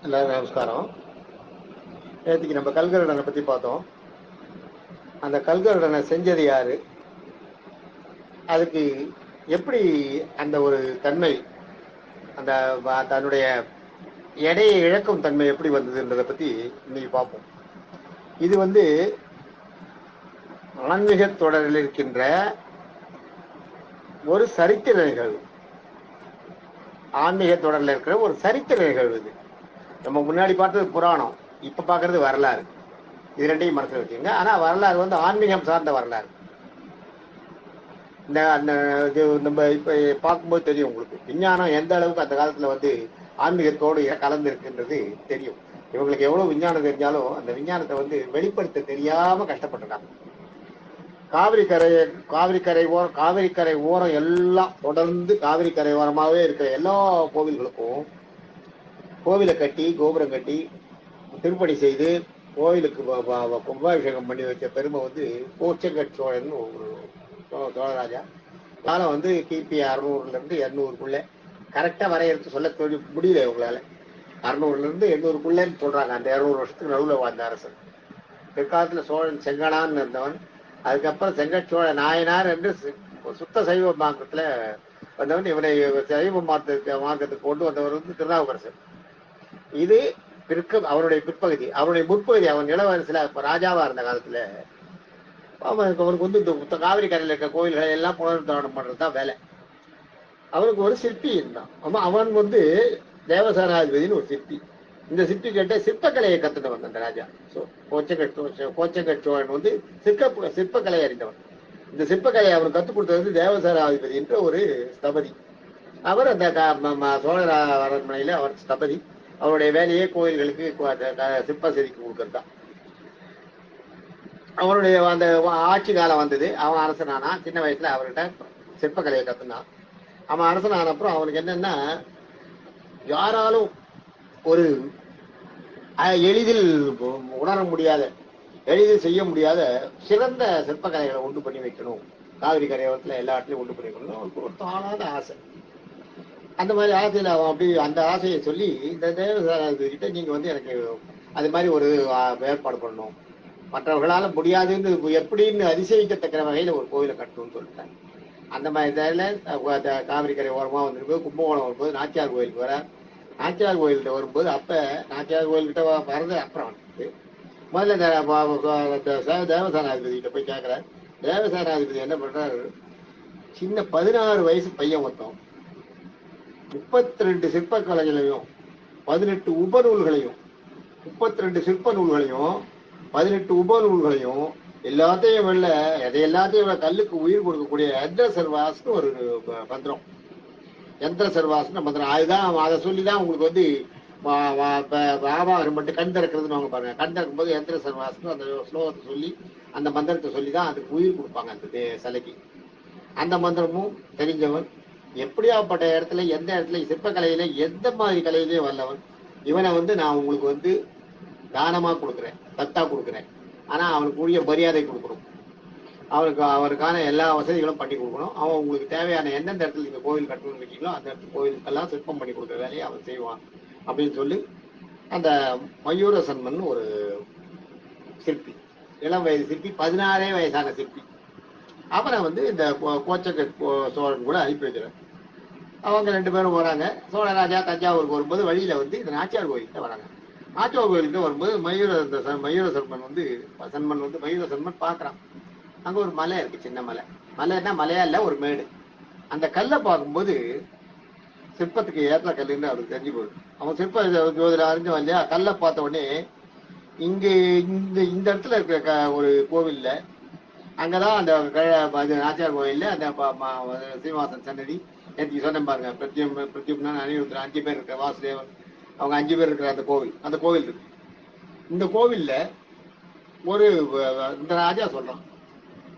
எல்லாரும் நமஸ்காரம். நேற்றுக்கு நம்ம கல்கருடனை பற்றி பார்த்தோம். அந்த கல்கருடனை செஞ்சது யாரு, அதுக்கு எப்படி அந்த ஒரு தன்மை, அந்த தன்னுடைய எடையை இழக்கும் தன்மை எப்படி வந்ததுன்றதை பற்றி இன்னைக்கு பார்ப்போம். இது ஆன்மீக தொடரில் இருக்கின்ற ஒரு சரித்திர நிகழ்வு. ஆன்மீக தொடரில் இருக்கிற ஒரு சரித்திர நிகழ்வு இது. நம்ம முன்னாடி பார்த்தது புராணம், இப்ப பார்க்கறது வரலாறு. இது ரெண்டையும் மனசில் வச்சுங்க. ஆனா வரலாறு ஆன்மீகம் சார்ந்த வரலாறு. அந்த இது நம்ம இப்ப பார்க்கும்போது தெரியும் உங்களுக்கு, விஞ்ஞானம் எந்த அளவுக்கு அந்த காலத்துல ஆன்மீகத்தோடு கலந்து இருக்குன்றது தெரியும். இவங்களுக்கு எவ்வளவு விஞ்ஞானம் தெரிஞ்சாலும் அந்த விஞ்ஞானத்தை வெளிப்படுத்த தெரியாம கஷ்டப்பட்டிருக்காங்க. காவிரி கரை ஓரம் எல்லாம் தொடர்ந்து காவிரி கரை ஓரமாவே இருக்கிற எல்லா கோவில்களுக்கும் கோவிலை கட்டி கோபுரம் கட்டி திருப்பணி செய்து கோவிலுக்கு கும்பாபிஷேகம் பண்ணி வச்ச பெருமை கோச்சங்கட் சோழன் ஒரு சோழராஜா. காலம் கிபி 600ல இருந்து 200க்குள்ள கரெக்டா வரையறுத்து சொல்ல முடியல இவங்களால. 600ல இருந்து 800க்குள்ளன்னு சொல்றாங்க. அந்த 200 வருஷத்துக்கு நடுவில் வாழ்ந்த அரசன். பிற்காலத்துல சோழன் செங்கனான்னு இருந்தவன். அதுக்கப்புறம் செங்கச்சோழ நாயனார் என்று சுத்த சைவ மார்க்கத்துல வந்தவன். இவனை சைவ மார்க்கத்துக்கு கொண்டு வந்தவர் திருநாவுக்கரசர். இது அவருடைய பிற்பகுதி. அவருடைய முற்பகுதி, அவன் இளவரசில ராஜாவா இருந்த காலத்துல அவனுக்கு இந்த காவிரி கரையில் இருக்க கோயில்களை எல்லாம் புனருத்தாரணம் பண்றதுதான் வேலை. அவனுக்கு ஒரு சிற்பி இருந்தான். அவன் தேவசானாதிபதினு ஒரு சிற்பி. இந்த சிற்பி கேட்ட சிற்பக்கலையை கத்துனவன் அந்த ராஜா. கோச்சங்கட் சோழன் சிற்பக்கலை அறிந்தவன். இந்த சிற்பக்கலையை அவன் கத்துக் கொடுத்தது தேவசானாதிபதி என்ற ஒரு ஸ்தபதி. அவர் அந்த சோழர் அரண்மனையில அவர் ஸ்தபதி. அவருடைய வேலையே கோயில்களுக்கு சிற்ப செதுக்கி கொடுக்கறதுதான். அவனுடைய அந்த ஆட்சி காலம் வந்தது. அவன் அரசனானா. சின்ன வயசுல அவர்கிட்ட சிற்பக்கலையை கத்துனான். அவன் அரசனான அப்புறம் அவனுக்கு என்னன்னா, யாராலும் ஒரு எளிதில் உணர முடியாத, எளிதில் செய்ய முடியாத சிறந்த சிற்பக்கலைகளை உண்டு பண்ணி வைக்கணும். காவிரி கரையோரத்துல எல்லா இடத்துலையும் உண்டு பண்ணி வைக்கணும். அவனுக்கு ஒரு தாளாத ஆசை. அந்த மாதிரி ஆசையில அவன் அப்படி அந்த ஆசையை சொல்லி இந்த தேவசானாதிபதிகிட்ட நீங்க எனக்கு அது மாதிரி ஒரு ஏற்பாடு பண்ணணும், மற்றவர்களால முடியாதுன்னு எப்படின்னு அதிசயிக்கத்தக்கிற வகையில ஒரு கோயிலை கட்டணும்னு சொல்லிட்டாங்க. அந்த மாதிரி இதில் காவிரி கரை ஓரமா வந்துருக்கும்போது கும்பகோணம் வரும்போது நாச்சியார் கோயிலுக்கு வர. நாச்சியார் கோயில்கிட்ட வரும்போது அப்ப நாச்சியார் கோயில்கிட்ட வரது அப்புறம் முதல்ல தேவசானாதிபதி கிட்ட போய் கேட்கிறார். தேவசானாதிபதி என்ன பண்றாரு, சின்ன 16 வயசு பையன் மொத்தம் 32 சிற்ப கலைகளையும் 18 உபநூல்களையும் 32 சிற்ப நூல்களையும் 18 உபநூல்களையும் எல்லாத்தையும் எல்லாத்தையும் கல்லுக்கு உயிர் கொடுக்கக்கூடிய யந்திர சர்வாஸ்னு ஒரு மந்திரம். யந்திர சர்வாஸ்னு மந்திரம். அதுதான் அதை சொல்லிதான் உங்களுக்கு வியாபாரம் மட்டும் கண் திறக்கிறதுன்னு அவங்க பாருங்க. கண் திறக்கும் போது யந்திர சர்வாஸ்னு அந்த ஸ்லோகத்தை சொல்லி அந்த மந்திரத்தை சொல்லிதான் அதுக்கு உயிர் கொடுப்பாங்க அந்த சிலைக்கு. அந்த மந்திரமும் தெரிஞ்சவன். எப்படியாப்பட்ட இடத்துல எந்த இடத்துல சிற்பக்கலையில எந்த மாதிரி கலையிலேயே வல்லவன். இவனை நான் உங்களுக்கு தானமா கொடுக்குறேன், தத்தா கொடுக்குறேன். ஆனா அவனுக்கு உரிய மரியாதை கொடுக்கணும். அவருக்கான எல்லா வசதிகளும் பண்ணி கொடுக்கணும். அவன் உங்களுக்கு தேவையான எந்தெந்த இடத்துல நீங்க கோவில் கட்டணும்னு இருக்கீங்களோ அந்த இடத்துல கோவிலுக்கெல்லாம் சிற்பம் பண்ணி கொடுக்குற வேலையை அவன் செய்வான் அப்படின்னு சொல்லி அந்த மயூர சன்மன் ஒரு சிற்பி, இளம் வயது சிற்பி, 16 வயசான சிற்பி, அவனை இந்த கோச்சங்கட் சோழன் கூட அனுப்பி வைக்கிறார். அவங்க 2 பேரும் வராங்க. சோழராஜா தஞ்சாவூருக்கு வரும்போது வழியில இந்த நாச்சியார் கோயில்கிட்ட வராங்க. நாச்சியார் கோயில்கிட்ட வரும்போது மயூர சன்மன் பாக்குறான். அங்க ஒரு மலை இருக்கு, சின்ன மலை. மலைன்னா மலையா இல்ல, ஒரு மேடு. அந்த கல்லை பார்க்கும்போது சிற்பத்துக்கு ஏற்ற கல்லுன்னு அவருக்கு தெரிஞ்சு போகுது. அவன் சிற்ப ஜோதிடம் அறிஞ்சவன் இல்லையா. கல்லை பார்த்த உடனே இங்க இந்த இடத்துல இருக்க ஒரு கோவில்ல, அங்கதான் அந்த நாச்சியார் கோயில்ல அந்த சீனிவாசன் சன்னதி. நேற்று சொன்னேன் பாருங்க, பிரத்யும்னன், அனிருத்தன் 5 பேர் இருக்கிற, வாசுதேவன், அவங்க 5 பேர் இருக்கிற அந்த கோவில் இருக்கு. இந்த கோவில்ல இந்த ராஜா சொல்றான்,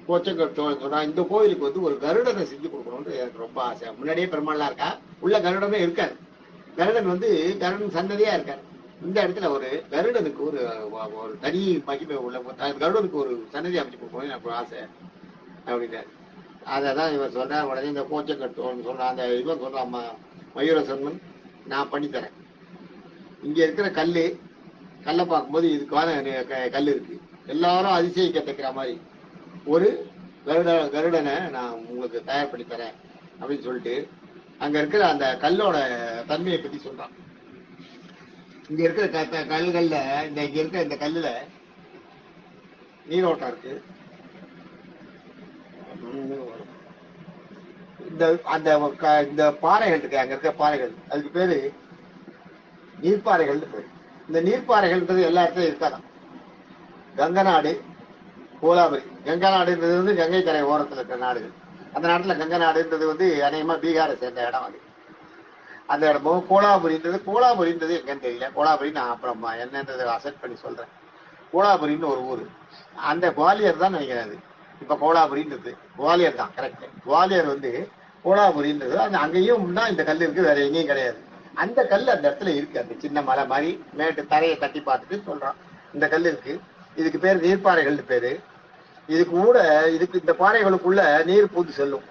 கோச்சங்கட் சோழன் சொல்றான், இந்த கோவிலுக்கு ஒரு கருடனை செஞ்சு கொடுக்கணும்னு எனக்கு ரொம்ப ஆசை. முன்னாடியே பெருமாள்லாம் இருக்கா, உள்ள கருடனே இருக்காரு. கருடன் கருடன் சன்னதியா இருக்காரு. இந்த இடத்துல ஒரு கருடனுக்கு ஒரு தனி மகிமை உள்ள கருடனுக்கு ஒரு சன்னதி அமைச்சு கொடுக்கணும்னு எனக்கு ஆசை அப்படின்னாரு. அதான் இவன் சொல்றார். உடனே இந்த கோச்சங்கட் சொல்றான், அந்த இவன் சொல்றான், மயூர சன்மன், நான் பண்ணித்தரேன். இங்க இருக்கிற கல்லை பார்க்கும்போது இதுக்கான கல் இருக்கு. எல்லாரும் அதிசயிக்கத்தக்கிற மாதிரி ஒரு கருடனை நான் உங்களுக்கு தயார் பண்ணி தரேன் அப்படின்னு சொல்லிட்டு அங்க இருக்கிற அந்த கல்லோட தன்மையை பத்தி சொல்றான். இங்க இருக்கிற கல்லுகள்ல இங்க இருக்கிற இந்த கல்லுல நீரோட்டம் இருக்கு. இந்த பாறைகள் இருக்கு, அங்க இருக்க பாறைகள், அதுக்கு பேரு நீர்ப்பாறைகள் பேரு. இந்த நீர்ப்பாறைகள்ன்றது எல்லா இடத்துலயும் இருக்காதான். கங்கை நாடு, கோலாபுரி. கங்கை நாடுன்றது வந்து கங்கை கரை ஓரத்துல இருக்கிற நாடுகள். அந்த நாட்டுல கங்கை நாடுன்றது அநேகமா பீகாரை சேர்ந்த இடம் அது. அந்த இடமும் கோலாபுரின்றது எங்கன்னு தெரியல. கோலாபுரி நான் அப்புறம் என்னன்றது அசெப்ட் பண்ணி சொல்றேன். கோலாபுரின்னு ஒரு ஊர், அந்த குவாலியர் தான் நினைக்கிறாரு. இப்ப கோலாபுரின்றது குவாலியர் தான், கரெக்ட். குவாலியர் கோலாபுரின்றது அங்கேயும் இந்த கல் இருக்கு, வேற எங்கேயும் கிடையாது. அந்த கல் அந்த இடத்துல இருக்கு. அந்த சின்ன மலை மாதிரி மேட்டு தரையை தட்டி பார்த்துட்டு சொல்றான் இந்த கல் இருக்கு. இதுக்கு பேர் நீர்ப்பாறைகள் பேரு. இதுக்கு இந்த பாறைகளுக்குள்ள நீர் பூந்து செல்லும்.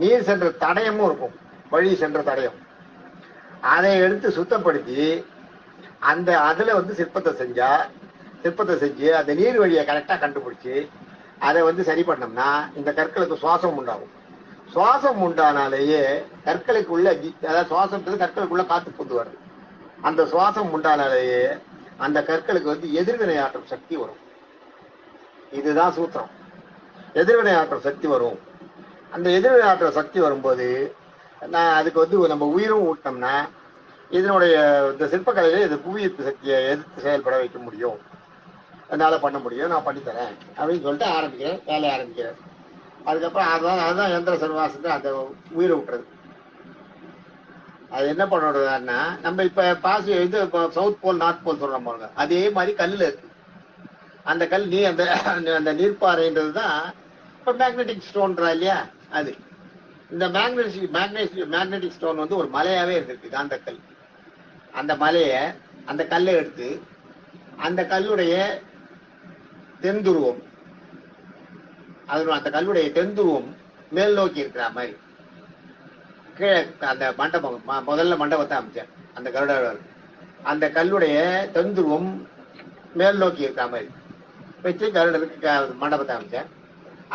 நீர் சென்ற தடயமும் இருக்கும், வழி சென்ற தடயம். அதை எடுத்து சுத்தப்படுத்தி அதுல சிற்பத்தை செஞ்சு அந்த நீர் வழியை கரெக்டா கண்டுபிடிச்சு அதை சரி பண்ணோம்னா இந்த கற்களுக்கு சுவாசம் உண்டாகும். சுவாசம் உண்டானாலேயே கற்களுக்குள்ள, அதாவது சுவாசத்துக்கு கற்களுக்குள்ள காத்து புந்து வருது. அந்த சுவாசம் உண்டானாலேயே அந்த கற்களுக்கு எதிர்வினை ஆற்றும் சக்தி வரும். இதுதான் சூத்திரம். எதிர்வினை ஆற்றும் சக்தி வரும். அந்த எதிர்வினை ஆற்ற சக்தி வரும்போது நான் அதுக்கு நம்ம உயிரும் ஊட்டோம்னா இதனுடைய இந்த சிற்பக்கலையில இது புவியீர்ப்பு சக்தியை எதிர்த்து செயல்பட வைக்க முடியும், என்னால பண்ண முடியும், நான் பண்ணித்தரேன் அப்படின்னு சொல்லிட்டு வேலையை ஆரம்பிக்கிறேன். அதுக்கப்புறம் அதுதான் யந்திர சர்வாசத்தை அந்த உயிரை விட்டுறது. அது என்ன பண்ணுறதுன்னா நம்ம இப்ப சவுத் போல் நார்த் போல் சொல்றோம் பாருங்க, அதே மாதிரி கல்லுல இருக்கு. அந்த கல் அந்த நீர்ப்பாறைன்றது தான் இப்ப மேக்னெட்டிக் ஸ்டோன்றா இல்லையா, அது இந்த மேக்னெட்டிக் ஸ்டோன் ஒரு மலையாவே இருந்திருக்கு, காந்தக்கல். அந்த மலையை, அந்த கல்லை எடுத்து அந்த கல்லுடைய தென்துருவம், அந்த கல்லுடைய தென்துருவம் மேல் நோக்கி இருக்கிற மாதிரி கீழே அந்த மண்டபம், முதல்ல மண்டபத்தை அமைச்சேன் அந்த கருடாளர். அந்த கல்லுடைய தென்துருவம் மேல் நோக்கி இருக்கிற மாதிரி வச்சு கருடருக்கு மண்டபத்தை அமைச்சேன்.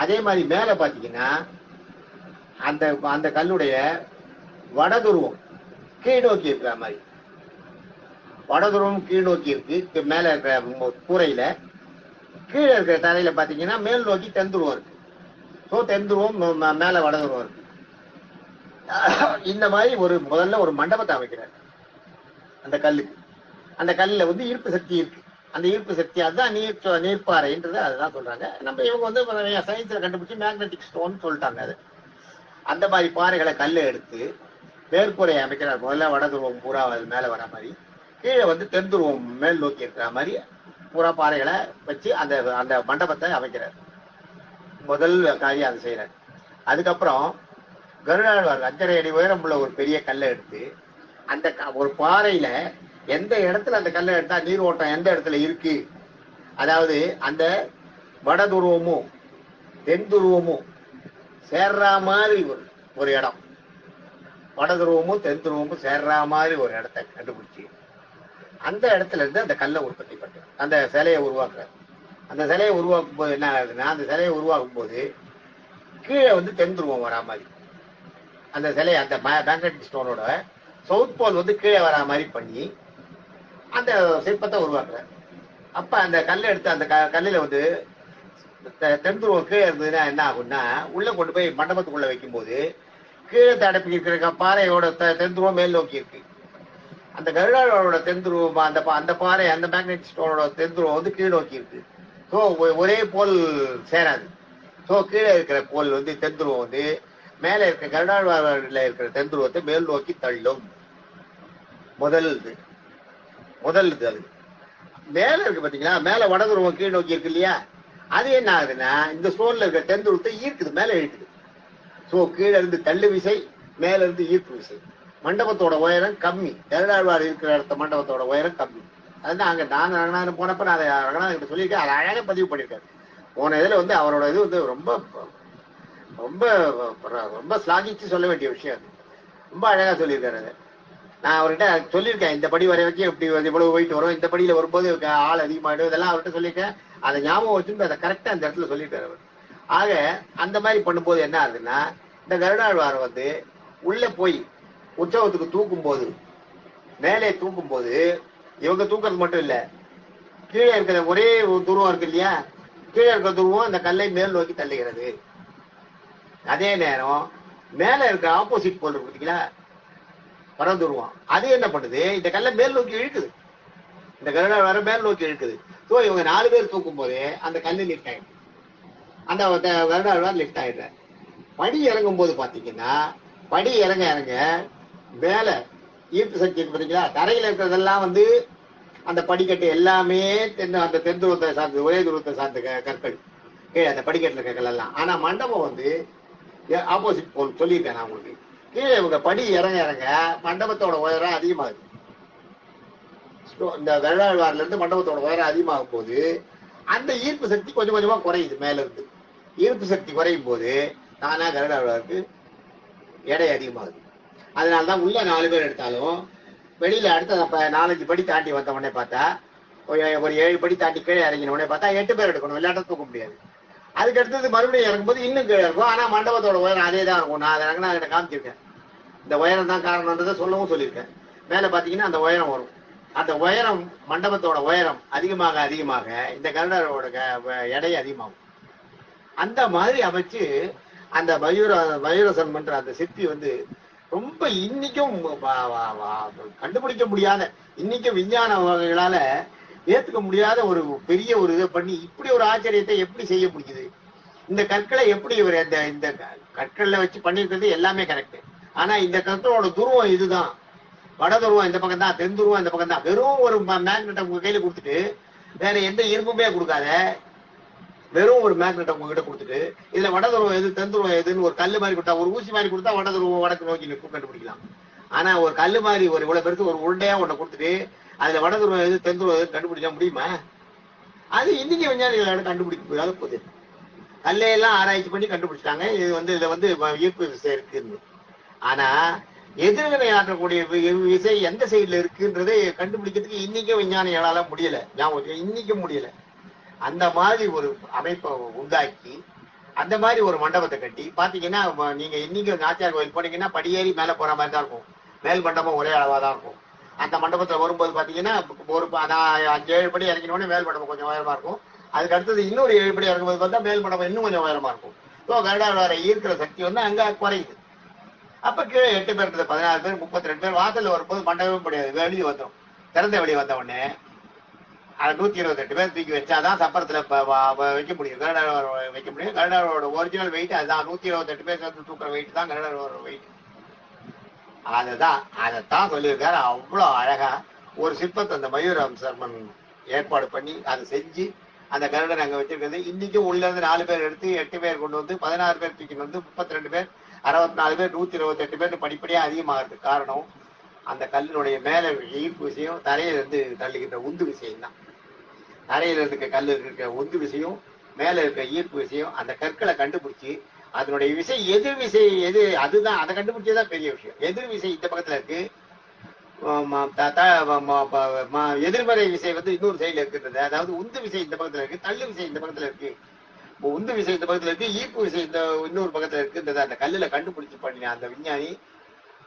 அதே மாதிரி மேல பாத்தீங்கன்னா அந்த கல்லுடைய வடதுருவம் கீழ் நோக்கி இருக்கிற மாதிரி, வடதுருவம் கீழ் நோக்கி இருக்கு. மேல இருக்கிற கூரையில கீழே இருக்கிற தரையில பாத்தீங்கன்னா மேல் நோக்கி தென்துருவம் இருக்கு. ஸோ தென்துருவம் மேல வடதுருவம் இருக்கு. இந்த மாதிரி முதல்ல ஒரு மண்டபத்தை அமைக்கிறார் அந்த கல்லுக்கு. அந்த கல்லுல ஈர்ப்பு சக்தி இருக்கு. அந்த ஈர்ப்பு சக்தி அதுதான் நீர்ப்பாறைன்றது, அதுதான் சொல்றாங்க. நம்ம இவங்க சயின்ஸ்ல கண்டுபிடிச்சு மேக்னெட்டிக் ஸ்டோன் சொல்லிட்டாங்க. அது அந்த மாதிரி பாறைகளை கல்லை எடுத்து மேற்கூரை அமைக்கிறார். முதல்ல வடதுருவம் பூரா மேல வர மாதிரி, கீழே தென்துருவம் மேல் நோக்கி இருக்கிற மாதிரி பூரா பாறைகளை வச்சு அந்த மண்டபத்தை அமைக்கிறார். முதல் காரியம் அதை செய்யறார். அதுக்கப்புறம் கருடாழ்வார் 5.5 அடி உயரம் உள்ள ஒரு பெரிய கல்லை எடுத்து அந்த ஒரு பாறையில எந்த இடத்துல அந்த கல்லை எடுத்தா நீர் ஓட்டம் எந்த இடத்துல இருக்கு, அதாவது அந்த வடதுருவமும் தென்துருவமும் சேர்ற மாதிரி ஒரு இடம், வடதுருவமும் தென்துருவமும் சேர்ற மாதிரி ஒரு இடத்தை கண்டுபிடிச்சு அந்த இடத்துல இருந்து அந்த கல்லை உற்பத்தி பண்ற, அந்த சிலையை உருவாக்குற. அந்த சிலையை உருவாக்கும் போது என்ன ஆகுதுன்னா, அந்த சிலையை உருவாக்கும் போது கீழே தென்துருவம் வரா மாதிரி அந்த சிலையை, அந்த மேக்னெட்டிக் ஸ்டோனோட சவுத் போல் கீழே வரா மாதிரி பண்ணி அந்த சிற்பத்தை உருவாக்குற. அப்ப அந்த கல்லை எடுத்து அந்த கல்லில தென்துருவம் கீழே இருந்ததுன்னா என்ன ஆகும்னா, உள்ள கொண்டு போய் மண்டபத்துக்குள்ள வைக்கும் போது கீழே தடப்பி இருக்கிற பாறையோட தென்துருவம் மேல் நோக்கி இருக்கு. அந்த கருடாளோட தென்துருவம் அந்த பாறை, அந்த மேக்னெட்டிக் ஸ்டோனோட தென்துருவம் கீழ் நோக்கி இருக்கு. ஸோ ஒரே போல் சேராது. ஸோ கீழே இருக்கிற போல் தென்துருவம் மேல இருக்கிற கருடாழ்வாரில் இருக்கிற தென்துருவத்தை மேல் நோக்கி தள்ளும். முதல் இது அது மேல இருக்கு பாத்தீங்களா, மேல வடதுருவம் கீழ் நோக்கி இருக்கு இல்லையா, அது என்ன ஆகுதுன்னா இந்த ஸ்டோன்ல இருக்கிற தென்துருவத்தை ஈர்க்குது, மேல இழுக்குது. ஸோ கீழே இருந்து தள்ளு விசை, மேல இருந்து ஈர்ப்பு விசை. மண்டபத்தோட உயரம் கம்மி, கருடாழ்வார் இருக்கிற இடத்த மண்டபத்தோட உயரம் கம்மி. அதுதான் அங்க நான் ரங்கநாதன் போனப்ப நான் அதை ரங்கநாதன் சொல்லியிருக்கேன். அதை அழகாக பதிவு பண்ணியிருக்காரு. போன இதுல அவரோட இது ரொம்ப ரொம்ப ரொம்ப ஸ்லாகிச்சு சொல்ல வேண்டிய விஷயம். அது ரொம்ப அழகா சொல்லியிருக்காரு. அதை நான் அவர்கிட்ட சொல்லியிருக்கேன், இந்த படி வரை வச்சு இப்படி இவ்வளவு போயிட்டு வரும், இந்த படியில வரும்போது ஆள் அதிகமாயிடும், இதெல்லாம் அவர்கிட்ட சொல்லியிருக்கேன். அதை ஞாபகம் வச்சுட்டு அதை கரெக்டா அந்த இடத்துல சொல்லிட்டாரு அவர். ஆக அந்த மாதிரி பண்ணும்போது என்ன ஆகுதுன்னா, இந்த கருடாழ்வார் வந்து உள்ள போய் உற்சவத்துக்கு தூக்கும் போது, மேலே தூக்கும் போது இவங்க தூக்குறது மட்டும் இல்ல, கீழே இருக்கிற ஒரே துருவம் இருக்கு இல்லையா, கீழே இருக்கிற துருவம் அந்த கல்லை மேல் நோக்கி தள்ளுகிறது. அதே நேரம் மேல இருக்கிற ஆப்போசிட் போல் இருக்கு பார்த்தீங்களா, பரந்துருவான், அது என்ன பண்ணுது, இந்த கல்லை மேல் நோக்கி இழுக்குது, இந்த கருடாழ்வார மேல் நோக்கி இழுக்குது. ஸோ இவங்க 4 பேர் தூக்கும் போது அந்த கல்லு லிஃப்ட் ஆயிடும், அந்த கருடாழ்வார் லிஃப்ட் ஆயிடுறாரு. படி இறங்கும் போது பாத்தீங்கன்னா, படி இறங்க இறங்க மேல ஈர்ப்பு சக்தி இருக்கு பார்த்தீங்களா, தரையில இருக்கிறதெல்லாம் வந்து அந்த படிக்கட்டு எல்லாமே அந்த தென் துருவத்தை சார்ந்தது, ஒரே துருவத்தை சார்ந்த கற்கள் கீழே அந்த படிக்கட்டுல கற்கள் எல்லாம். ஆனா மண்டபம் வந்து ஆப்போசிட் போல் சொல்லியிருக்கேன் நான் உங்களுக்கு. கீழே இவங்க படி இறங்க இறங்க மண்டபத்தோட உயரம் அதிகமாகுது. இந்த கருடாழ்வார்ல இருந்து மண்டபத்தோட உயரம் அதிகமாகும் போது அந்த ஈர்ப்பு சக்தி கொஞ்சம் கொஞ்சமா குறையுது. மேல இருந்து ஈர்ப்பு சக்தி குறையும் போது தானா கருடாழ்வாருக்கு எடை அதிகமாகுது. அதனாலதான் உள்ள 4 பேர் எடுத்தாலும் வெளியில அடுத்த 4-5 படி தாண்டி வந்த உடனே பார்த்தா, ஒரு 7 படி தாண்டி கீழே இறங்கின உடனே பார்த்தா 8 பேர் எடுக்கணும், விளையாட்ட தூக்க முடியாது. அதுக்கு அடுத்தது மறுபடியும் இறங்கும்போது இன்னும் கீழே இருக்கும். ஆனா மண்டபத்தோட உயரம் அதே தான் இருக்கும். நான் அதை இறங்கினா அதை காமிச்சிருக்கேன், இந்த உயரம் தான் காரணம்ன்றதை சொல்லவும் சொல்லியிருக்கேன். மேல பாத்தீங்கன்னா அந்த உயரம் வரும். அந்த உயரம், மண்டபத்தோட உயரம் அதிகமாக அதிகமாக இந்த கருடரோட எடை அதிகமாகும். அந்த மாதிரி அமைச்சு அந்த மயூரசன் பண்ற அந்த சிற்பி வந்து ரொம்ப இன்னைக்கும் கண்டுபிடிக்க முடியாத, இன்னைக்கும் விஞ்ஞான வகைகளால ஏத்துக்க முடியாத ஒரு பெரிய ஒரு இதை பண்ணி இப்படி ஒரு ஆச்சரியத்தை எப்படி செய்ய முடியுது. இந்த கற்களை எப்படி இவர் இந்த கற்கள்ல வச்சு பண்ணிருக்கிறது எல்லாமே கரெக்ட். ஆனா இந்த கற்களோட துருவம் இதுதான், வட துருவம் இந்த பக்கம் தான், தென் துருவம் இந்த பக்கம் தான். வெறும் ஒரு மேக்னெட்டை உங்க கையில கொடுத்துட்டு வேற எந்த இரும்புமே கொடுக்காத, வெறும் ஒரு மேக்னெட்டை உங்ககிட்ட கொடுத்துட்டு இதுல வட துருவம் எது தென் துருவம் எதுன்னு ஒரு கல்லு மாதிரி கொடுத்தா, ஒரு ஊசி மாதிரி கொடுத்தா வட துருவம் வடக்கு நோக்கி கண்டுபிடிக்கலாம். ஆனா ஒரு கல்லு மாதிரி ஒரு இவ்வளவு பெருசு ஒரு உருண்டையா ஒன்றை கொடுத்துட்டு அதுல வட துருவம் எது தென் துருவம் எது கண்டுபிடிக்க முடியுமா? அது இன்னைக்கு விஞ்ஞானிகளோட கண்டுபிடிக்க முடியாத போகுது. கல்லையெல்லாம் ஆராய்ச்சி பண்ணி கண்டுபிடிச்சிட்டாங்க இது வந்து இதுல வந்து ஈர்ப்பு விசை இருக்குன்னு. ஆனா எதிர்வினை ஆற்றக்கூடிய விசை எந்த சைடுல இருக்குன்றதை கண்டுபிடிக்கிறதுக்கு இன்னைக்கும் விஞ்ஞானிகளால முடியல, இன்னைக்கும் முடியல. அந்த மாதிரி ஒரு அமைப்பை உண்டாக்கி அந்த மாதிரி ஒரு மண்டபத்தை கட்டி பாத்தீங்கன்னா, நீங்க இன்னைக்கு நாச்சியார் கோயில் போனீங்கன்னா படியேறி மேல போற மாதிரி தான் இருக்கும். மேல் மண்டபம் ஒரே அளவா தான் இருக்கும். அந்த மண்டபத்துல வரும்போது பாத்தீங்கன்னா ஒரு 5-7 படி இறங்கினோடனே மேல் மண்டபம் கொஞ்சம் உயரமா இருக்கும். அதுக்கு அடுத்தது இன்னொரு 7 படி இறங்கும்போது பார்த்தா மேல் மண்டபம் இன்னும் கொஞ்சம் உயரமா இருக்கும். ஸோ கருடாழ்வாரை ஈர்க்கிற சக்தி வந்து அங்க குறையுது. அப்ப கீழே 8 பேர் இருந்தது 16 பேர் 32 பேர் வாசல்ல வரும்போது மண்டபமே முடியாது, வெளியே வந்தோம். திறந்த வெளியே வந்த உடனே 128 பேர் தூக்கி வச்சாதான் சப்பரத்துல வைக்க முடியும், கருடாழ்வார் வைக்க முடியும். கருடாழ்வாரோட ஒரிஜினல் வெயிட் அதுதான், 128 பேர் சேர்ந்து தூக்குற வெயிட் தான் கருடாழ்வாரோட வெயிட். அதைத்தான் சொல்லியிருக்காரு. அவ்வளவு அழகா ஒரு சிற்பத்தை அந்த மயூரம் சர்மன் ஏற்பாடு பண்ணி அதை செஞ்சு அந்த கருடன் அங்க வச்சிருக்கிறது. இன்னைக்கும் உள்ள இருந்து 4 பேர் எடுத்து 8 பேர் கொண்டு வந்து 16 பேர் தூக்கிட்டு வந்து 32 பேர் 64 பேர் 128 பேர் படிப்படியா அதிகமாகிறதுக்கு காரணம் அந்த கல்லினுடைய மேல ஈர்ப்பு விஷயம், தரையில இருந்து தள்ளுகின்ற உந்து விஷயம் தான். தரையில இருக்க கல்லு இருக்க உந்து விஷயம், மேல இருக்க ஈர்ப்பு விஷயம், அந்த கற்களை கண்டுபிடிச்சு அதனுடைய விசை எதிர் விசை எது, அதுதான் அதை கண்டுபிடிச்சதான் பெரிய விஷயம். எதிர் விசை இந்த பக்கத்துல இருக்கு, எதிர்மறை விசை வந்து இன்னொரு சைடுல இருக்குன்றது. அதாவது உந்து விசை இந்த பக்கத்துல இருக்கு, தள்ளு விசை இந்த பக்கத்துல இருக்கு, உந்து விசை இந்த பக்கத்துல இருக்கு, ஈர்ப்பு விசை இந்த இன்னொரு பக்கத்துல இருக்குன்றது அந்த கல்லுல கண்டுபிடிச்சு பண்ணின அந்த விஞ்ஞானி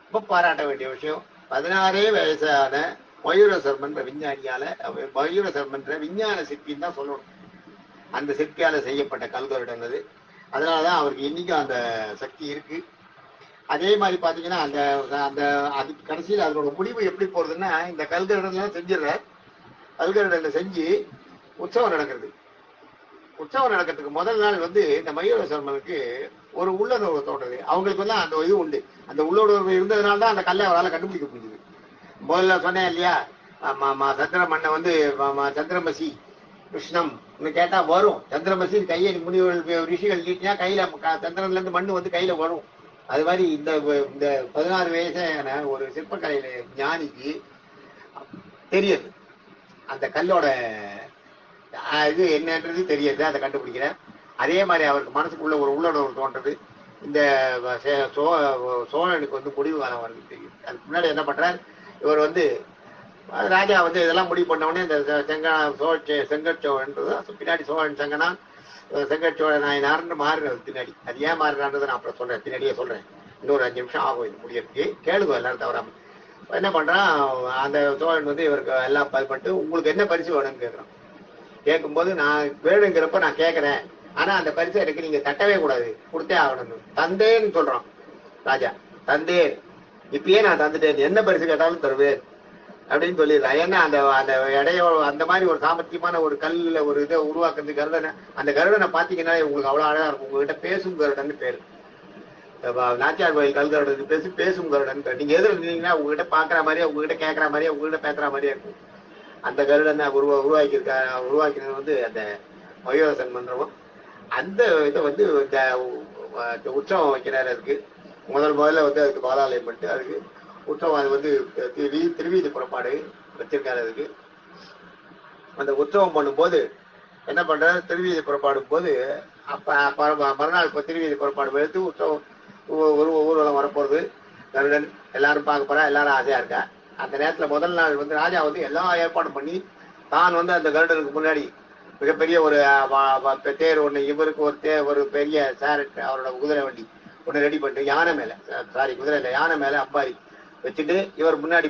ரொம்ப பாராட்ட வேண்டிய விஷயம். 16 வயசான மயூரசர்மன்ற விஞ்ஞானியால, மயூரசர்மன்ற விஞ்ஞான சிற்பின்னு தான் சொல்லணும். அந்த சிற்பியால செய்யப்பட்ட கல்கருடன் அது. அதனாலதான் அவருக்கு இன்னைக்கும் அந்த சக்தி இருக்கு. அதே மாதிரி பாத்தீங்கன்னா அந்த அந்த அதுக்கு கடைசியில் அதனோட முடிவு எப்படி போறதுன்னா, இந்த கல்கருடன் செஞ்சிடற, கல்கருடன்ல செஞ்சு உற்சவம் நடக்கிறது. உற்சவம் நடக்கிறதுக்கு முதல் நாள் வந்து இந்த மயூரசர்மனுக்கு ஒரு உள்ளுணர்வு தோன்றது. அவங்களுக்கு வந்து அந்த இது உண்டு, அந்த உள்ளுணர்வு இருந்ததுனால தான் அந்த கல்லை அவரால் கண்டுபிடிக்க முடியுது. முதல்ல சொன்னேன் இல்லையா, சந்திரமண்ணை வந்து சந்திரமசி கிருஷ்ணம் கேட்டா வரும். சந்திரமசி கையை முனிவர்கள் ரிஷிகள் நீட்டினா கையில சந்திரன்ல இருந்து மண்ணு வந்து கையில வரும். அது மாதிரி இந்த 16 வயசான ஒரு சிற்பக்கலையில ஞானிக்கு தெரியுது அந்த கல்லோட இது என்னன்றது தெரியுது, அதை கண்டுபிடிக்கிறேன். அதே மாதிரி அவருக்கு மனசுக்குள்ள ஒரு உள்ளுணர்வு தோன்றது. இந்த சோழனுக்கு வந்து முடிவு காலம் வருது தெரியும். அதுக்கு முன்னாடி என்ன பண்றாரு, இவர் வந்து ராஜா வந்து இதெல்லாம் முடிவு பண்ண உடனே இந்த செங்கற்சோழன்றது பின்னாடி சோழன் செங்கனா செங்கற்சோழ நாயனார்னு மாறுறது பின்னாடி. அது ஏன் மாறுறான்றது நான் அப்புறம் சொல்றேன், பின்னாடியே சொல்றேன். இன்னொரு 5 நிமிஷம் ஆகும் இது முடியறதுக்கு, கேளுங்க எல்லாரும் தவறாம. என்ன பண்றான் அந்த சோழன் வந்து இவருக்கு எல்லாம் பண்ணிட்டு உங்களுக்கு என்ன பரிசு வேணும்னு கேட்கறான். கேட்கும்போது நான் வேணுங்கிறப்ப நான் கேட்கறேன், ஆனா அந்த பரிசு எனக்கு நீங்க தட்டவே கூடாது, கொடுத்தே ஆகணும். தந்தேன்னு சொல்றான் ராஜா. தந்தே, இப்பயே நான் தந்துட்டேன், என்ன பரிசு கேட்டாலும் தருவேன் அப்படின்னு சொல்லிடுறான். ஏன்னா அந்த அந்த இடையோ அந்த மாதிரி ஒரு சாமர்த்தியமான ஒரு கல்ல ஒரு இதை உருவாக்குறது கருடனை. அந்த கருடனை பாத்தீங்கன்னா உங்களுக்கு அவ்வளவு அழகா இருக்கும். உங்ககிட்ட பேசும் கருடன் பேரு. நாச்சியார் கோயில் கல் கருடன் பேசி பேசும் கருடன். நீங்க எதிர இருந்தீங்கன்னா உங்ககிட்ட பாக்குற மாதிரியே, உங்ககிட்ட கேட்கற மாதிரியே, உங்ககிட்ட பேசுற மாதிரியே இருக்கும். அந்த கருடன் உருவாக்கினது வந்து அந்த மயூரசன் மன்றமும். அந்த இதை வந்து இந்த உற்சவம் வைக்கிறாரு. அதுக்கு முதல்ல வந்து அதுக்கு பாலாலயம் பண்ணிட்டு அதுக்கு உற்சவம் அது வந்து திருவீதி புறப்பாடு வச்சிருக்காரு. அதுக்கு அந்த உற்சவம் பண்ணும்போது என்ன பண்றாரு, திருவீதி புறப்பாடும் போது அப்ப மறுநாள் இப்போ திருவீதி புறப்பாடு எடுத்து உற்சவம் ஊர்வலம் வரப்போறது. கருடன் எல்லாரும் பார்க்க போறா, எல்லாரும் ஆசையா இருக்கா. அந்த நேரத்துல முதல் நாள் வந்து ராஜா வந்து எல்லா ஏற்பாடும் பண்ணி தான் வந்து அந்த கருடனுக்கு முன்னாடி மிகப்பெரிய ஒரு தேர் ஒண்ணு, இவருக்கு ஒரு பெரிய சேரட் அவரோட குதிரை வண்டி ஒண்ணு ரெடி பண்ணிட்டு யானை மேல, சாரி குதிரை இல்ல, யானை மேல அம்பாரி வச்சுட்டு இவர் முன்னாடி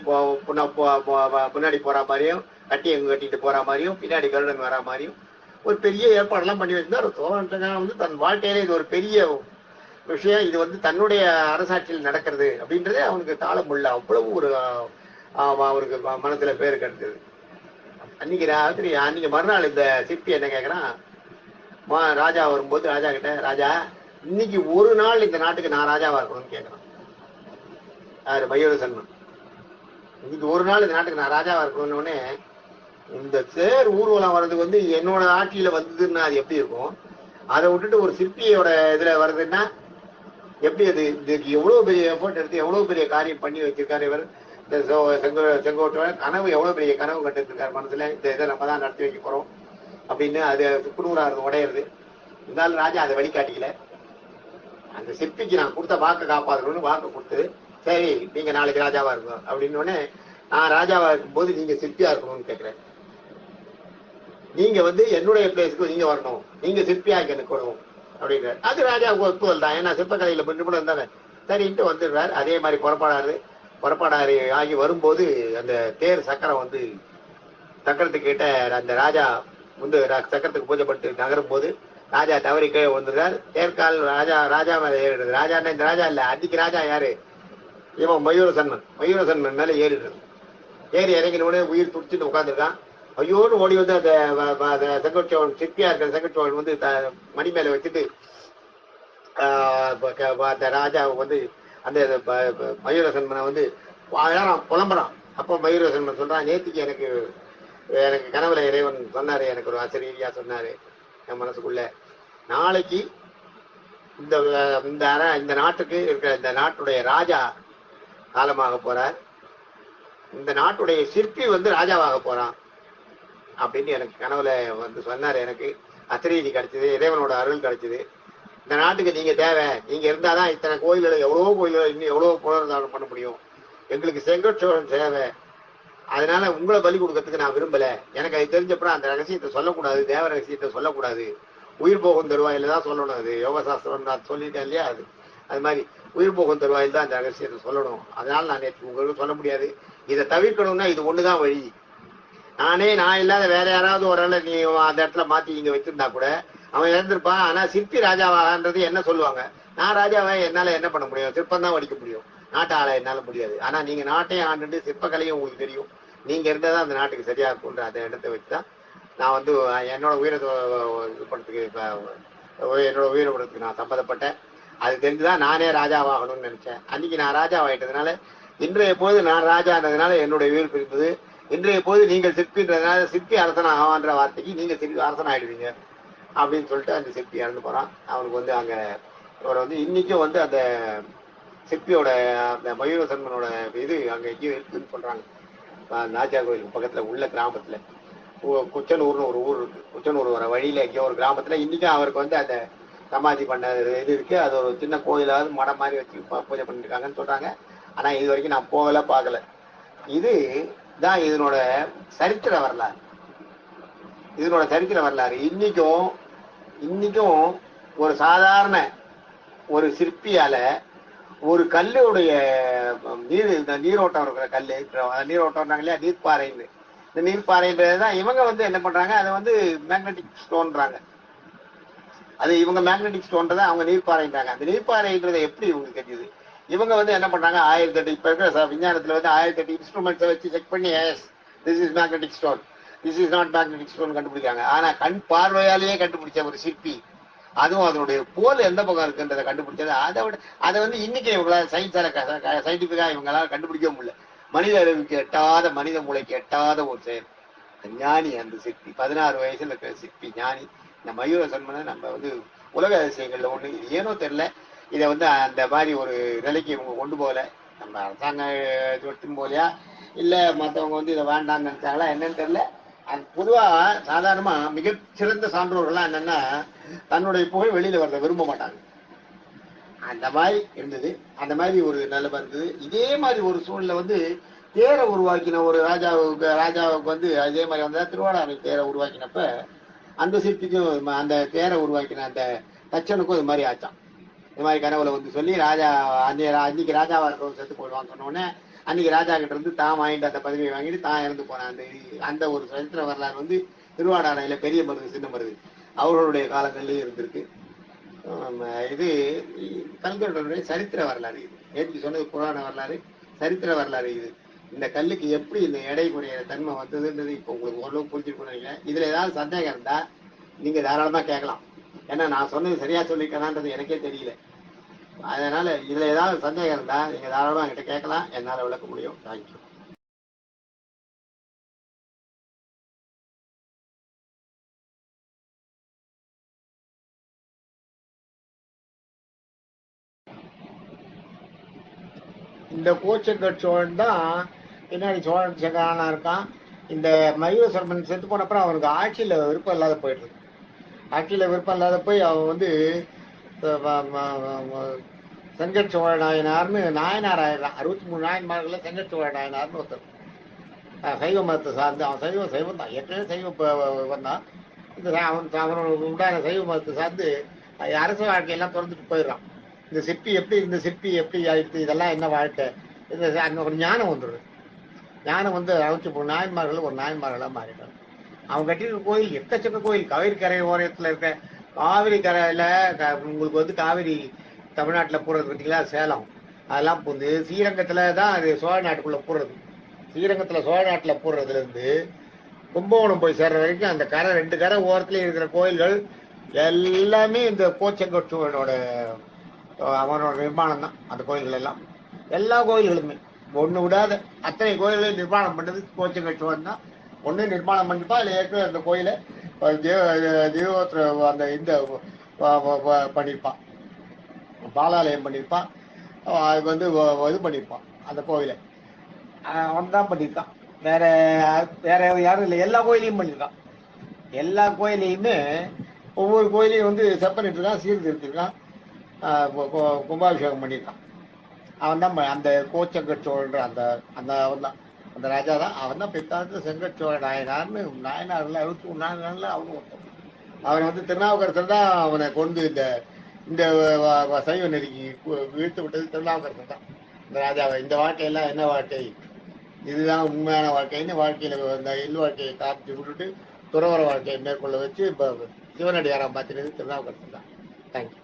முன்னாடி போற மாதிரியும் கட்டி எங்க கட்டிட்டு போற மாதிரியும் பின்னாடி கருடன் வர மாதிரியும் ஒரு பெரிய ஏற்பாடெல்லாம் பண்ணி வச்சிருந்தார். சோழன் வந்து தன் வாழ்க்கையில இது ஒரு பெரிய விஷயம், இது வந்து தன்னுடைய அரசாட்சியில் நடக்கிறது அப்படின்றதே அவனுக்கு தாளம் உள்ள அவ்வளவு ஒரு அவருக்கு மனசுல பேரு கிடைச்சது. அன்னைக்கு ராத்திரி அன்னைக்கு மறுநாள் இந்த சிற்பி என்ன கேட்கறான், ராஜா வரும்போது ராஜா கிட்ட, ராஜா இன்னைக்கு ஒரு நாள் இந்த நாட்டுக்கு நான் ராஜாவா இருக்கணும்னு கேட்கறான். யாரு, மயூரசன்மன். இன்னைக்கு ஒரு நாள் இந்த நாட்டுக்கு நான் ராஜாவா இருக்கணும்னு. இந்த தேர் ஊர்வலம் வர்றதுக்கு வந்து என்னோட ஆட்சியில வந்ததுன்னா அது எப்படி இருக்கும், அதை விட்டுட்டு ஒரு சிற்பியோட இதுல வருதுன்னா எப்படி? அது இதுக்கு எவ்வளவு பெரிய எஃபர்ட் எடுத்து எவ்வளவு பெரிய காரியம் பண்ணி வச்சிருக்காரு இவர். இந்த செங்கோட்டையன் கனவு எவ்வளவு பெரிய கனவு கண்டுட்டு இருக்காரு மனசுல, இந்த இதை நம்ம தான் நடத்தி வைக்க போறோம் அப்படின்னு. அது குடுகுறாரு, உடையிறது. இருந்தாலும் ராஜா அதை வழிகாட்டிக்கல. அந்த சிற்பிக்கு நான் கொடுத்த வாக்கு காப்பாற்றணும்னு வாக்கு கொடுத்து, சரி நீங்க நாளைக்கு ராஜாவா இருக்கும் அப்படின்னு உடனே, நான் ராஜாவா இருக்கும் போது நீங்க சிற்பியா இருக்கணும்னு கேட்கிறேன். நீங்க வந்து என்னுடைய பிளேஸ்க்கு நீங்க வரணும், நீங்க சிற்பியா எனக்கு வரணும் அப்படிங்கிறார். அது ராஜாவுக்கு ஒப்புதல் தான், ஏன்னா சிற்பக்கலையில நிபுணம் இருந்தானே. சரின்ட்டு வந்துடுறாரு. அதே மாதிரி புறப்பாடாரு ஆகி வரும்போது அந்த தேர் சக்கரம் வந்து சக்கரத்துக்கு கிட்ட அந்த ராஜா வந்து சக்கரத்துக்கு பூஜை பண்ணிட்டு நகரும் போது ராஜா தவறி கீழே வந்துடுறார். தேர்கால் ராஜா மேல ஏறிடுது. ராஜான்னா இந்த ராஜா இல்ல, அன்னைக்கு ராஜா யாரு, இவன் மயூரசன்மன் மேல ஏறிடுறது. ஏறி இறங்கின உடனே உயிர் துடிச்சுட்டு உட்காந்துருக்கான். ஐயோன்னு ஓடி வந்து அந்த செங்கோட்சோழன் சிற்பியா இருக்கிற செங்கோட்சோழன் வந்து மணி மேல வச்சுட்டு அந்த ராஜா வந்து அந்த மயூரசன்மனை வந்து புலம்புறான். அப்போ மயூரசன்மன் சொல்றான், நேற்றுக்கு எனக்கு கனவுல இறைவன் சொன்னாரு, எனக்கு ஒரு ஆசிரியரியா சொன்னாரு என் மனசுக்குள்ள, நாளைக்கு இந்த நாட்டுக்கு இருக்கிற இந்த நாட்டுடைய ராஜா காலமாக போறார், இந்த நாட்டுடைய சிற்பி வந்து ராஜாவாக போறான் அப்படின்னு எனக்கு கனவுல வந்து சொன்னாரு. எனக்கு அசிரீதி கிடைச்சது, இறைவனோட அருள் கிடைச்சது. இந்த நாட்டுக்கு நீங்க தேவை, நீங்க இருந்தாதான் இத்தனை கோயில்களை, எவ்வளவோ கோயில்களை இன்னும் எவ்வளவோ புனருத்தாரணம் பண்ண முடியும். எங்களுக்கு செங்கோட்சோழன் தேவை, அதனால உங்களை பலி கொடுக்கறதுக்கு நான் விரும்பல. எனக்கு அது தெரிஞ்சப்பறம் அந்த ரகசியத்தை சொல்லக்கூடாது, தேவ ரகசியத்தை சொல்லக்கூடாது, உயிர் போகும் தருவாயில தான் சொல்லணும். அது யோக சாஸ்திரம் நான் சொல்லிட்டேன் இல்லையா, அது மாதிரி உயிர் போகும் தருவாயில் தான் அந்த ரகசியத்தை சொல்லணும். அதனால நான் நேற்று உங்களுக்கு சொல்ல முடியாது. இதை தவிர்க்கணும்னா இது ஒண்ணுதான் வழி. நான் இல்லாத வேற யாராவது ஒரு ஆளை நீ அந்த இடத்துல மாத்தி இங்க வச்சிருந்தா கூட அவன் இறந்திருப்பான். ஆனா சிற்பி ராஜாவாகன்றது என்ன சொல்லுவாங்க, நான் ராஜாவை என்னால என்ன பண்ண முடியும், சிற்பம் தான் வடிக்க முடியும், நாட்டை ஆள என்னால முடியாது. ஆனா நீங்க நாட்டையும் ஆண்டுட்டு சிற்பக்கலையும் உங்களுக்கு தெரியும், நீங்க இருந்தாதான் அந்த நாட்டுக்கு சரியா இருக்கும்ன்ற அந்த இடத்தை வச்சுதான் நான் வந்து என்னோட உயிரத்தை இது பண்றதுக்கு, என்னோட உயிரிழப்புறதுக்கு நான் சம்மந்தப்பட்டேன். அது தெரிஞ்சுதான் நானே ராஜாவாகணும்னு நினைச்சேன். அன்னைக்கு நான் ராஜாவாயிட்டதுனால, இன்றைய போது நான் ராஜான்றதுனால என்னுடைய உயிர் பிரிந்தது. இன்றைய போது நீங்கள் சிற்பின்றதுனால சிற்பி அரசன் ஆவான்ற வார்த்தைக்கு நீங்க சிற்பி அரசன் ஆயிடுவீங்க அப்படின்னு சொல்லிட்டு அந்த சிற்பி இறந்து போறான். அவனுக்கு வந்து அங்க இவரை வந்து இன்னைக்கும் வந்து அந்த சிற்பியோட அந்த மயூரசன்மனோட இது அங்க எங்கேயும் இருக்குன்னு சொல்றாங்க. நாச்சியார் கோயிலுக்கு பக்கத்துல உள்ள கிராமத்துல குச்சனூர்னு ஒரு ஊர் இருக்கு. குச்சனூர் வர வழியில எங்கேயோ ஒரு கிராமத்துல இன்னைக்கும் அவருக்கு வந்து அந்த சமாதி பண்ண இது இருக்கு. அது ஒரு சின்ன கோயிலாவது மடம் மாதிரி வச்சு பூஜை பண்ணிட்டு இருக்காங்கன்னு சொல்றாங்க. ஆனா இது வரைக்கும் நான் போகல, பார்க்கல. இது தான் இதனோட சரித்திர வரலாறு. இதனோட சரித்திர வரலாறு இன்னைக்கும் ஒரு சாதாரண ஒரு சிற்பியால ஒரு கல்லுடைய நீரோட்டம் இருக்கிற கல்லு, நீரோட்டம் இல்லையா, நீர்ப்பாறைன்னு. இந்த நீர்ப்பாறைன்றதுதான் இவங்க என்ன பண்றாங்க, அதை மேக்னெட்டிக் ஸ்டோன்றாங்க. அது இவங்க மேக்னெட்டிக் ஸ்டோன்றதை அவங்க நீர்ப்பாறைன்றாங்க. அந்த நீர்ப்பாறைன்றதை எப்படி இவங்களுக்கு தெரியுது? இவங்க என்ன பண்றாங்க, 1008 இப்ப இருக்கிற விஞ்ஞானத்துல 1008 இன்ஸ்ட்ருமெண்ட்ஸை வச்சு செக் பண்ணி this is magnetic stone, this is not magnetic stone கண்டுபிடிக்காங்க. ஆனா கண் பார்வையாலேயே கண்டுபிடிச்ச ஒரு சிற்பி, அதுவும் அதனுடைய போல் எந்த பக்கம் இருக்குன்றதை கண்டுபிடிச்சது. அதை இன்னைக்கு இவங்களால சயின்டிபிக்கா இவங்களால கண்டுபிடிக்க முடியல. மனித அறிவுக்கு எட்டாத, மனித மூளைக்கு எட்டாத ஒரு செயல். ஞானி அந்த சிற்பி, 16 வயசுல இருக்கிற சிற்பி ஞானி. இந்த மயூர சன்மனை நம்ம உலக அதிசயங்கள்ல ஒண்ணு. இது ஏனோ தெரியல, இதை அந்த மாதிரி ஒரு நிலைக்கு இவங்க கொண்டு போகல. நம்ம அரசாங்கம் போலையா, இல்ல மற்றவங்க இதை வேண்டாம்னு நினைச்சாங்களா என்னன்னு தெரியல. பொதுவா சாதாரணமா மிகச்சிறந்த சான்றோர்கள்லாம் என்னன்னா, தன்னுடைய புகழ் வெளியில வரத விரும்ப மாட்டாங்க. அந்த மாதிரி இருந்தது. அந்த மாதிரி ஒரு நிலைமை இருந்தது. இதே மாதிரி ஒரு சூழ்நிலை தேரை உருவாக்கின ஒரு ராஜாவுக்கு அதே மாதிரி திருவாடானை தேரை உருவாக்கினப்ப அந்த சிற்பிக்கும் அந்த தேரை உருவாக்கின அந்த தச்சனுக்கும் இது மாதிரி ஆச்சான். இந்த மாதிரி கனவுல சொல்லி ராஜா அன்னைக்கு ராஜாவா இருக்கவங்க செத்து போயிடுவான்னு சொன்ன உடனே அன்னைக்கு ராஜா கிட்ட இருந்து தான் வாங்கிட்டு அந்த பதவியை வாங்கிட்டு தான் இறந்து போனான். அந்த ஒரு சரித்திர வரலாறு திருவாடானையில பெரிய மருது, சின்ன மருது அவர்களுடைய காலங்கள்லயும் இருந்திருக்கு. இது கல்கருடைய சரித்திர வரலாறு. இது ஏற்றி சொன்னது புராண வரலாறு, சரித்திர வரலாறு. இது இந்த கல்லுக்கு எப்படி இந்த எடை குறைய தன்மை வந்ததுன்றது இப்போ உங்களுக்கு ஓரளவு புரிஞ்சிருக்கும்னு நினைக்கிறேன். இதுல ஏதாவது சந்தேகம் இருந்தா நீங்க தாராளமா கேட்கலாம். ஏன்னா நான் சொன்னது சரியா சொல்லிருக்கேனான்றது எனக்கே தெரியல. அதனால இதுல ஏதாவது சந்தேகம் இருந்தா நீங்க தாராளமா என்கிட்ட கேட்கலாம், என்னால விளக்க முடியும். தேங்க்யூ. இந்த கோச்சங்கட் சோழன் தான் பின்னாடி சோழன் சேகரானா இருக்கான். இந்த மயூர சர்மன் செத்து போனப்பறம் அவனுக்கு ஆட்சியில விருப்பம் இல்லாத போயிடுது. ஆட்சியில விருப்பம் இல்லாத போய் அவன் செங்கட் சோழ நாயனார்னு நாயனார் ஆயிடுறான். 63 நாயன்மார்கள்ல செங்கட் சோழ நாயனார்னு ஒருத்தர் சைவ மதத்தை சார்ந்து. அவன் சைவம் தான், ஏற்கனவே சைவம் தான். அவனோட உண்டான சைவ மதத்தை சார்ந்து அரச வாழ்க்கையெல்லாம் திறந்துட்டு போயிடுறான். இந்த சிற்பி எப்படி ஆயிடுச்சு, இதெல்லாம் என்ன வாழ்க்கை, அங்க ஒரு ஞானம் வந்துடுது. ஞானம் 63 நாயன்மார்கள் ஒரு நாயன்மார்களா மாறிட்டான். அவன் கட்டியிருக்க கோயில் எக்கச்சக்க கோயில். காவிரி கரை ஓரத்துல இருக்க காவிரி கரையில உங்களுக்கு காவிரி தமிழ்நாட்டுல போடுறது பார்த்தீங்களா, சேலம், அதெல்லாம் ஸ்ரீரங்கத்துல தான் அது சோழ நாட்டுக்குள்ள போடுறது. ஸ்ரீரங்கத்துல சோழ நாட்டுல போடுறதுல இருந்து கும்பகோணம் போய் சேர்ற வரைக்கும் அந்த கரை 2 கரை ஓரத்துல இருக்கிற கோயில்கள் எல்லாமே இந்த கோச்சங்கோட அவனோட நிர்மாணம் தான். அந்த கோயில்கள் எல்லாம், எல்லா கோயில்களுமே ஒண்ணு விடாத அத்தனை கோயில்களையும் நிர்மாணம் பண்ணது கோச்சங்கோன் தான். ஒண்ணு நிர்மாணம் பண்ணிப்பா, இல்லை ஏற்கனவே அந்த கோயிலை அந்த இந்த பண்ணியிருப்பான், பாலாலயம் பண்ணியிருப்பான். அது இது பண்ணியிருப்பான் அந்த கோயிலை. அவன் தான் பண்ணியிருக்கான், வேற யாரும் இல்லை. எல்லா கோயிலையும் பண்ணியிருக்கான். எல்லா கோயிலையுமே ஒவ்வொரு கோயிலையும் செப்பனிட்டு இருக்கான், சீர்திருத்திருக்கான், கும்பாபிஷேகம் பண்ணியிருக்கான். அவன் தான் அந்த கோச்சங்கட் சோழன்ற அந்த அவன் தான், அந்த ராஜா தான். அவன் தான் பிற்காலத்தில் செங்கட் சோழ நாயனார்னு. நாயனார்ல 63 நாயனார்ல அவனும் ஒருத்தன். அவன் திருநாவுக்கரசர் தான் அவனை கொண்டு இந்த சைவ நெருக்கி வீழ்த்து விட்டது திருநாவுக்கரசர் தான். இந்த ராஜாவை இந்த வாழ்க்கையெல்லாம் என்ன வாழ்க்கை, இதுதான் உண்மையான வாழ்க்கைன்னு வாழ்க்கையில இந்த இல் வாழ்க்கையை காப்பிட்டு விட்டுட்டு துறவர வாழ்க்கையை மேற்கொள்ள வச்சு சிவனடியாரம் பார்த்துட்டு திருநாவுக்கரசர் தான். தேங்க்யூ.